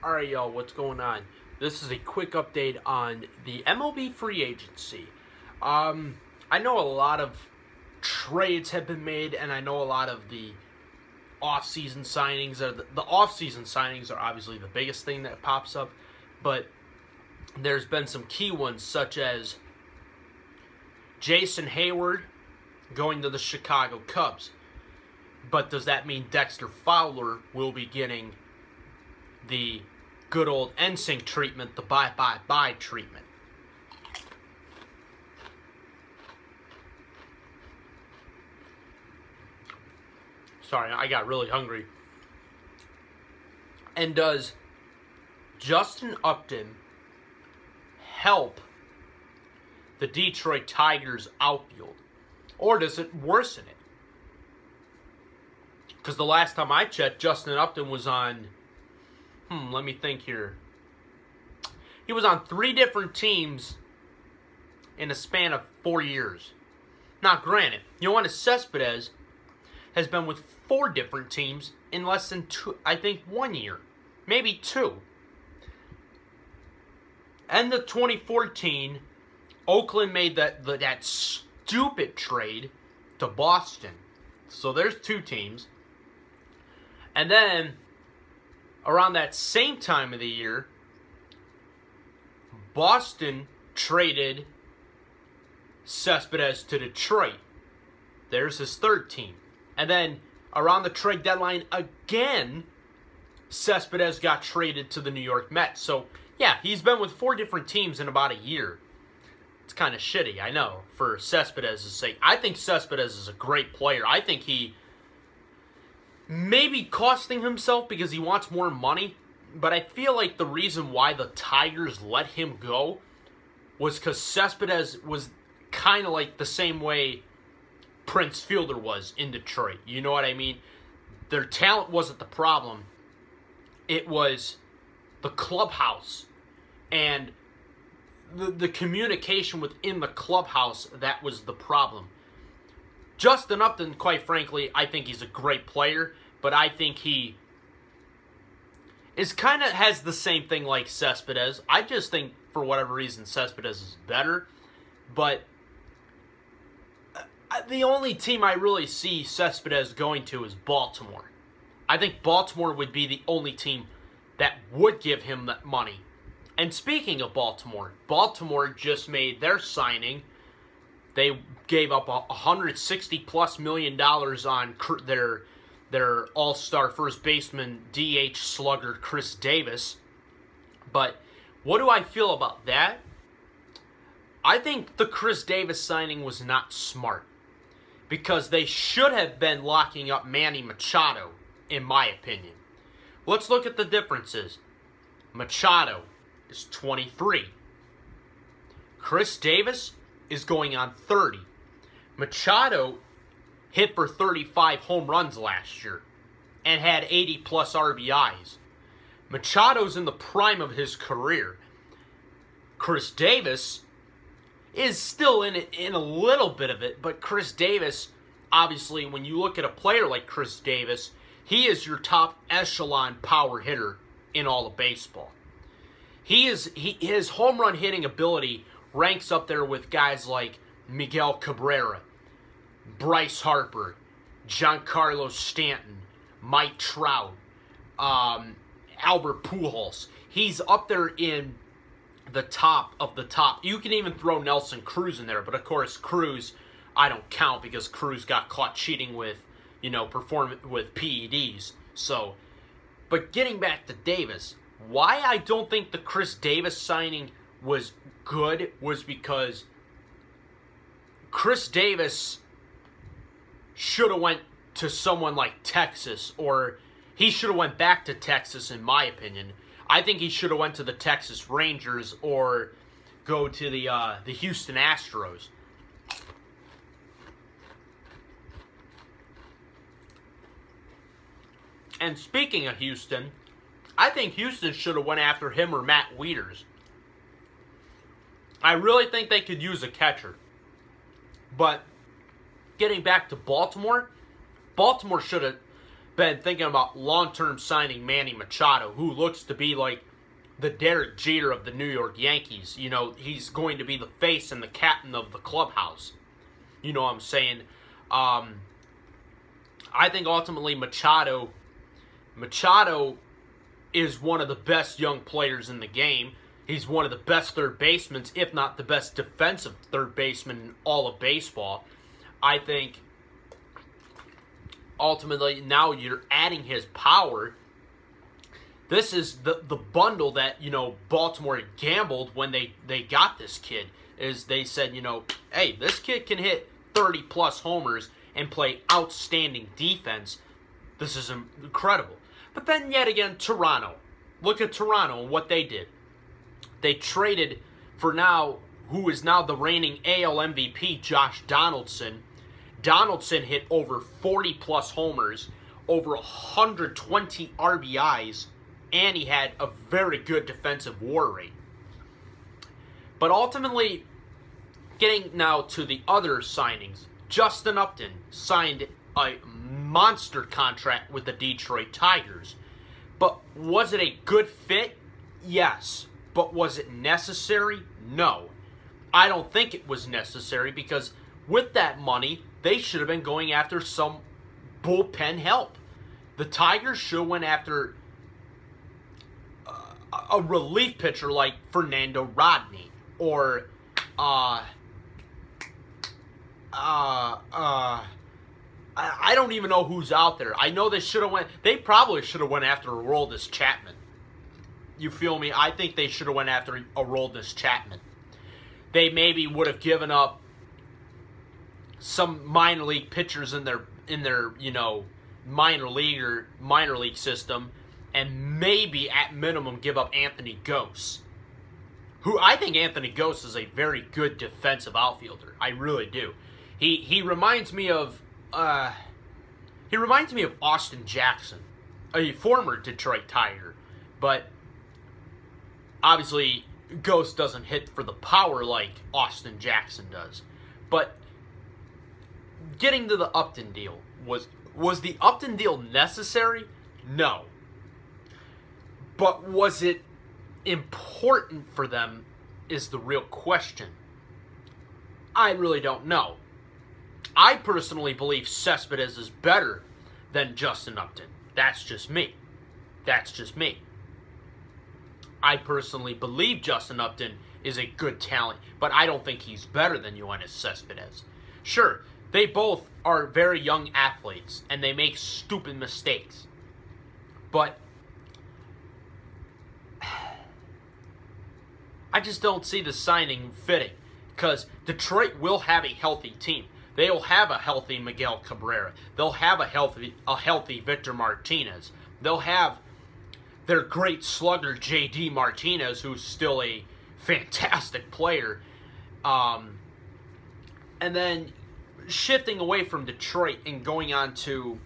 Alright, y'all, what's going on? This is a quick update on the MLB free agency. I know a lot of trades have been made, and I know a lot of the off-season signings. The off-season signings are obviously the biggest thing that pops up, but there's been some key ones, such as Jason Heyward going to the Chicago Cubs. But does that mean Dexter Fowler will be getting the good old NSYNC treatment, the bye treatment? Sorry, I got really hungry. And does Justin Upton help the Detroit Tigers outfield? Or does it worsen it? Because the last time I checked, Justin Upton was on, let me think here. He was on 3 different teams in a span of 4 years. Now, granted, Yoenis Cespedes has been with 4 different teams in less than 1 year. Maybe 2. End of 2014, Oakland made that stupid trade to Boston. So there's 2 teams. And then, around that same time of the year, Boston traded Cespedes to Detroit. There's his 3rd team. And then, around the trade deadline again, Cespedes got traded to the New York Mets. So, yeah, he's been with 4 different teams in about a year. It's kind of shitty, I know, for Cespedes' sake. I think Cespedes is a great player. I think he may be costing himself because he wants more money. But I feel like the reason why the Tigers let him go was because Cespedes was kind of like the same way Prince Fielder was in Detroit. You know what I mean? Their talent wasn't the problem. It was the clubhouse and the communication within the clubhouse that was the problem. Justin Upton, quite frankly, I think he's a great player, but I think he is kind of has the same thing like Cespedes. I just think, for whatever reason, Cespedes is better. But the only team I really see Cespedes going to is Baltimore. I think Baltimore would be the only team that would give him that money. And speaking of Baltimore, Baltimore just made their signing. They gave up $160+ million on their all-star first baseman, DH slugger Chris Davis. But what do I feel about that? I think the Chris Davis signing was not smart, because they should have been locking up Manny Machado, in my opinion. Let's look at the differences. Machado is 23. Chris Davis is going on 30. Machado hit for 35 home runs last year and had 80+ RBIs. Machado's in the prime of his career. Chris Davis is still in a little bit of it, but Chris Davis, obviously, when you look at a player like Chris Davis, he is your top echelon power hitter in all of baseball. His home run hitting ability ranks up there with guys like Miguel Cabrera, Bryce Harper, Giancarlo Stanton, Mike Trout, Albert Pujols. He's up there in the top of the top. You can even throw Nelson Cruz in there, but of course Cruz, I don't count because Cruz got caught cheating with, with PEDs. So, but getting back to Davis, why I don't think the Chris Davis signing was good was because Chris Davis should have went to someone like Texas, or he should have went back to Texas, in my opinion. I think he should have went to the Texas Rangers or go to the Houston Astros. And speaking of Houston, I think Houston should have went after him or Matt Wieters. I really think they could use a catcher. But getting back to Baltimore, Baltimore should have been thinking about long-term signing Manny Machado, who looks to be like the Derek Jeter of the New York Yankees. You know, he's going to be the face and the captain of the clubhouse. You know what I'm saying? I think ultimately Machado is one of the best young players in the game. He's one of the best third basemen, if not the best defensive third baseman in all of baseball. I think ultimately now you're adding his power. This is the bundle that, you know, Baltimore gambled when they got this kid. Is they said, you know, hey, this kid can hit 30-plus homers and play outstanding defense. This is incredible. But then yet again, Toronto. Look at Toronto and what they did. They traded for now, who is now the reigning AL MVP, Josh Donaldson. Donaldson hit over 40-plus homers, over 120 RBIs, and he had a very good defensive WAR rate. But ultimately, getting now to the other signings, Justin Upton signed a monster contract with the Detroit Tigers. But was it a good fit? Yes. But was it necessary? No. I don't think it was necessary because with that money, they should have been going after some bullpen help. The Tigers should have went after a relief pitcher like Fernando Rodney or I don't even know who's out there. I know they probably should have went after Aroldis Chapman. You feel me? I think they should have went after Aroldis Chapman. They maybe would have given up some minor league pitchers in their you know, minor league system, and maybe at minimum give up Anthony Gose. Who I think Anthony Gose is a very good defensive outfielder. I really do. He reminds me of Austin Jackson, a former Detroit Tiger, but obviously Gose doesn't hit for the power like Austin Jackson does. But getting to the Upton deal, was the Upton deal necessary? No. But was it important for them is the real question. I really don't know. I personally believe Cespedes is better than Justin Upton. That's just me. That's just me. I personally believe Justin Upton is a good talent, but I don't think he's better than Yoenis Cespedes. Sure, they both are very young athletes, and they make stupid mistakes. But I just don't see the signing fitting, because Detroit will have a healthy team. They will have a healthy Miguel Cabrera. They'll have a healthy Victor Martinez. They'll have their great slugger J.D. Martinez, who's still a fantastic player. And then shifting away from Detroit and going on to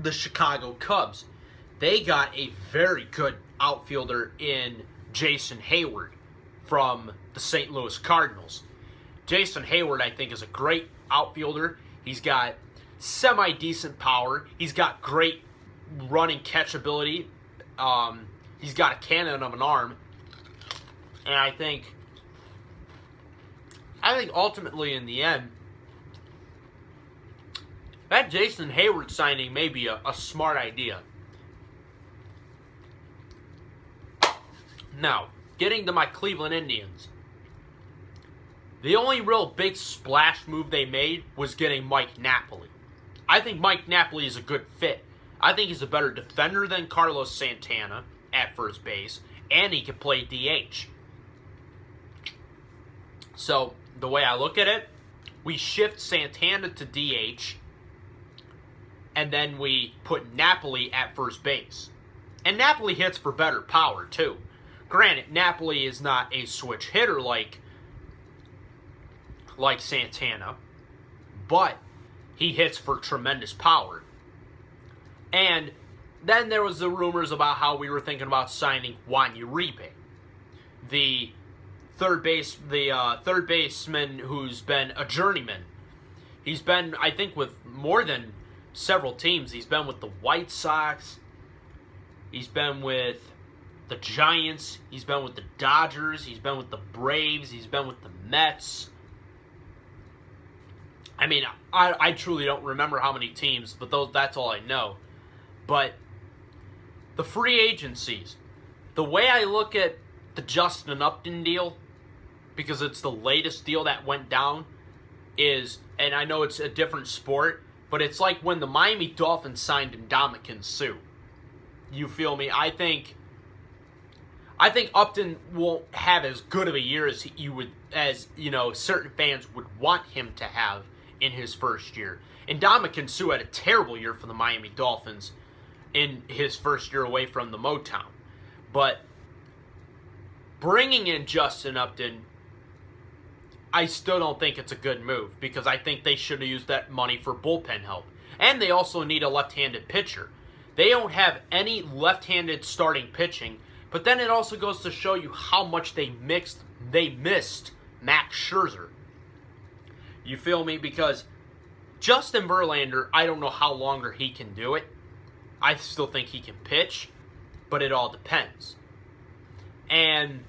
the Chicago Cubs, they got a very good outfielder in Jason Heyward from the St. Louis Cardinals. Jason Heyward, I think, is a great outfielder. He's got semi-decent power. He's got great running catch ability. He's got a cannon of an arm. And I think ultimately in the end, that Jason Heyward signing may be a smart idea. Now, getting to my Cleveland Indians. The only real big splash move they made was getting Mike Napoli. I think Mike Napoli is a good fit. I think he's a better defender than Carlos Santana at first base, and he can play DH. So, the way I look at it, we shift Santana to DH, and then we put Napoli at first base. And Napoli hits for better power, too. Granted, Napoli is not a switch hitter like Santana, but he hits for tremendous power. And then there was the rumors about how we were thinking about signing Juan Uribe, the third baseman who's been a journeyman. He's been, I think, with more than several teams. He's been with the White Sox. He's been with the Giants. He's been with the Dodgers. He's been with the Braves. He's been with the Mets. I mean, I truly don't remember how many teams, but that's all I know. But the free agencies, the way I look at the Justin Upton deal, because it's the latest deal that went down, is, and I know it's a different sport, but it's like when the Miami Dolphins signed Dbacks Sue. You feel me? I think Upton won't have as good of a year as certain fans would want him to have in his first year. And Dbacks Sue had a terrible year for the Miami Dolphins in his first year away from the Motown. But bringing in Justin Upton, I still don't think it's a good move, because I think they should have used that money for bullpen help. And they also need a left-handed pitcher. They don't have any left-handed starting pitching, but then it also goes to show you how much they missed Max Scherzer. You feel me? Because Justin Verlander, I don't know how longer he can do it. I still think he can pitch, but it all depends. And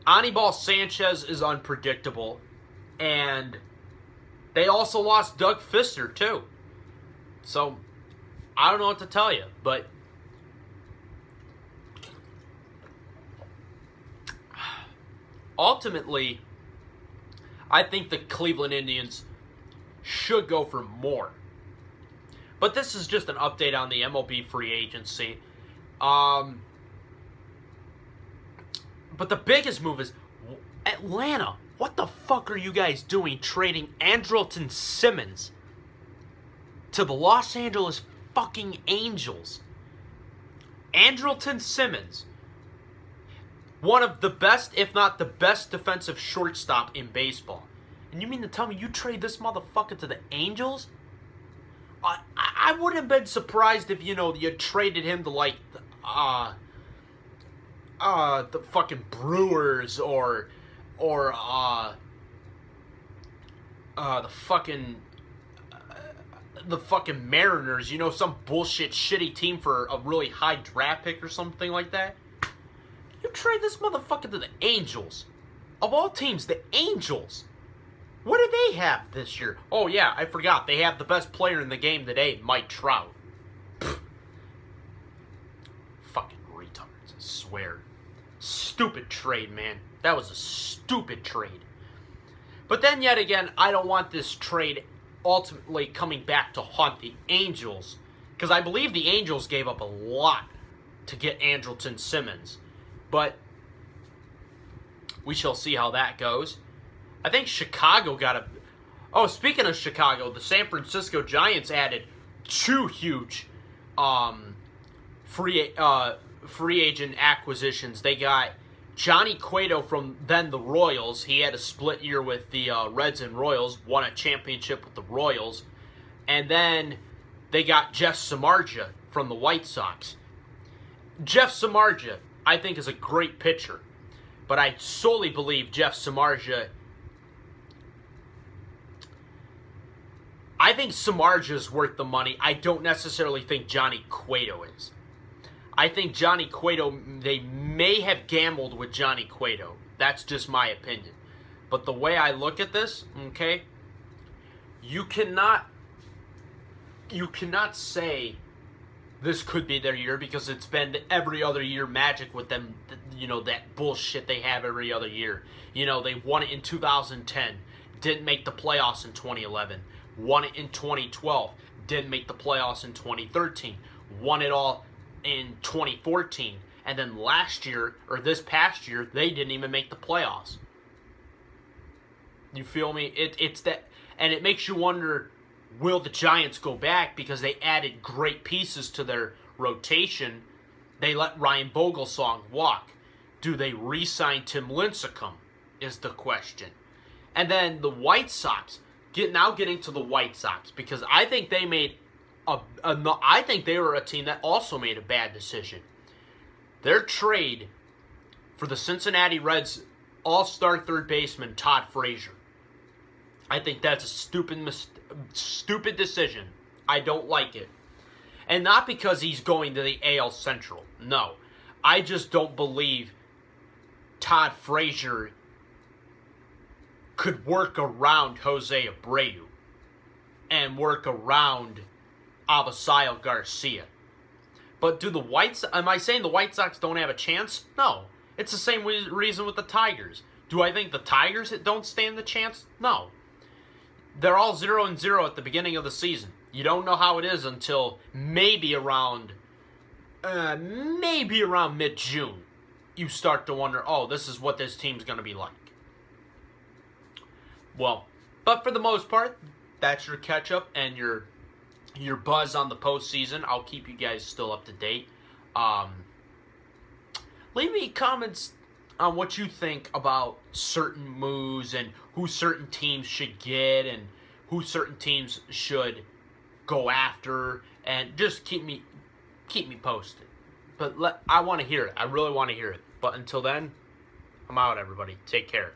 Anibal Sanchez is unpredictable, and they also lost Doug Fister too. So I don't know what to tell you, but ultimately, I think the Cleveland Indians should go for more. But this is just an update on the MLB free agency. But the biggest move is Atlanta. What the fuck are you guys doing trading Andrelton Simmons to the Los Angeles fucking Angels? Andrelton Simmons, one of the best, if not the best, defensive shortstop in baseball. And you mean to tell me you trade this motherfucker to the Angels? I wouldn't have been surprised if, you traded him to, like, the fucking Brewers or the fucking Mariners, some bullshit shitty team for a really high draft pick or something like that. You trade this motherfucker to the Angels. Of all teams, the Angels. What do they have this year? Oh yeah, I forgot. They have the best player in the game today, Mike Trout. Pfft. Fucking retards, I swear. Stupid trade, man. That was a stupid trade. But then yet again, I don't want this trade ultimately coming back to haunt the Angels, because I believe the Angels gave up a lot to get Andrelton Simmons. But we shall see how that goes. I think Chicago got a... Oh, speaking of Chicago, the San Francisco Giants added 2 huge free agent acquisitions. They got Johnny Cueto from then the Royals. He had a split year with the Reds and Royals, won a championship with the Royals. And then they got Jeff Samardzija from the White Sox. Jeff Samardzija, I think, is a great pitcher. But I solely believe Jeff Samardzija... I think Samardzija is worth the money. I don't necessarily think Johnny Cueto is. I think Johnny Cueto, they may have gambled with Johnny Cueto. That's just my opinion. But the way I look at this, okay, you cannot say this could be their year, because it's been every other year magic with them, that bullshit they have every other year. They won it in 2010, didn't make the playoffs in 2011, won it in 2012, didn't make the playoffs in 2013, won it all in 2014, and then last year, or this past year, they didn't even make the playoffs. You feel me? It's that, and it makes you wonder, will the Giants go back, because they added great pieces to their rotation? They let Ryan Vogelsong walk. Do they re-sign Tim Lincecum, is the question. And then the White Sox, getting to the White Sox, because I think they made I think they were a team that also made a bad decision. Their trade for the Cincinnati Reds all-star third baseman Todd Frazier. I think that's a stupid decision I don't like it. And not because he's going to the AL Central. No. I just don't believe Todd Frazier could work around Jose Abreu and work around Avisail Garcia. But am I saying the White Sox don't have a chance? No. It's the same reason with the Tigers. Do I think the Tigers don't stand the chance? No. They're all 0-0 at the beginning of the season. You don't know how it is until maybe around mid-June. You start to wonder, oh, this is what this team's going to be like. Well, but for the most part, that's your catch-up and your buzz on the postseason. I'll keep you guys still up to date. Leave me comments on what you think about certain moves and who certain teams should get and who certain teams should go after, and just keep me posted. But I want to hear it. I really want to hear it. But until then, I'm out, everybody. Take care.